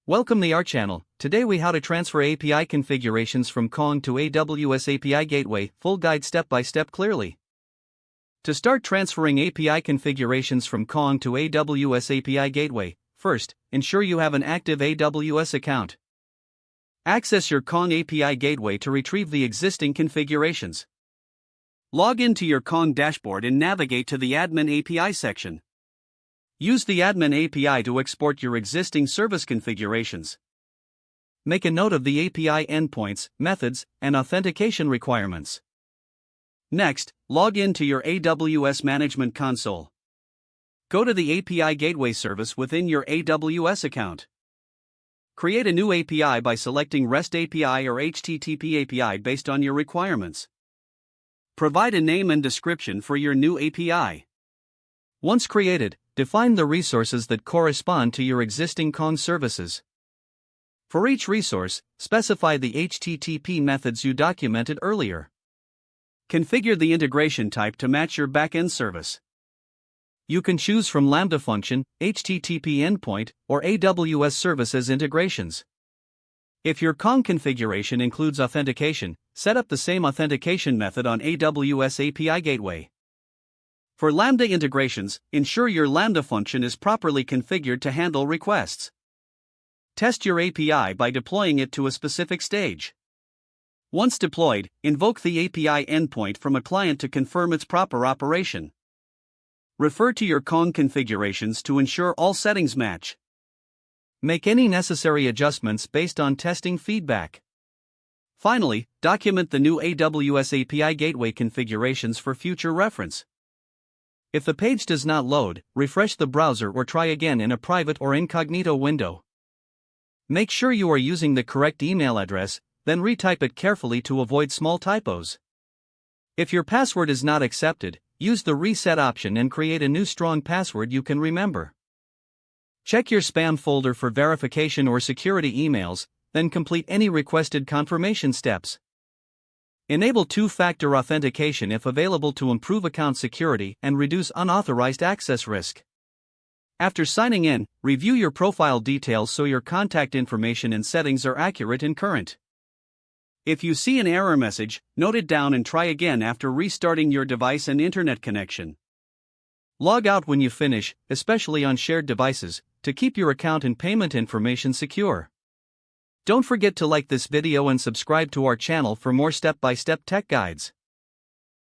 Welcome to our channel. Today we how to transfer API configurations from Kong to AWS API Gateway, full guide step by step clearly. To start transferring API configurations from Kong to AWS API Gateway, first, ensure you have an active AWS account. Access your Kong API Gateway to retrieve the existing configurations. Log into your Kong dashboard and navigate to the Admin API section. Use the Admin API to export your existing service configurations. Make a note of the API endpoints, methods, and authentication requirements. Next, log in to your AWS Management Console. Go to the API Gateway service within your AWS account. Create a new API by selecting REST API or HTTP API based on your requirements. Provide a name and description for your new API. Once created, define the resources that correspond to your existing Kong services. For each resource, specify the HTTP methods you documented earlier. Configure the integration type to match your backend service. You can choose from Lambda function, HTTP endpoint, or AWS services integrations. If your Kong configuration includes authentication, set up the same authentication method on AWS API Gateway. For Lambda integrations, ensure your Lambda function is properly configured to handle requests. Test your API by deploying it to a specific stage. Once deployed, invoke the API endpoint from a client to confirm its proper operation. Refer to your Kong configurations to ensure all settings match. Make any necessary adjustments based on testing feedback. Finally, document the new AWS API Gateway configurations for future reference. If the page does not load, refresh the browser or try again in a private or incognito window. Make sure you are using the correct email address, then retype it carefully to avoid small typos. If your password is not accepted, use the reset option and create a new strong password you can remember. Check your spam folder for verification or security emails, then complete any requested confirmation steps. Enable two-factor authentication if available to improve account security and reduce unauthorized access risk. After signing in, review your profile details so your contact information and settings are accurate and current. If you see an error message, note it down and try again after restarting your device and internet connection. Log out when you finish, especially on shared devices, to keep your account and payment information secure. Don't forget to like this video and subscribe to our channel for more step-by-step tech guides.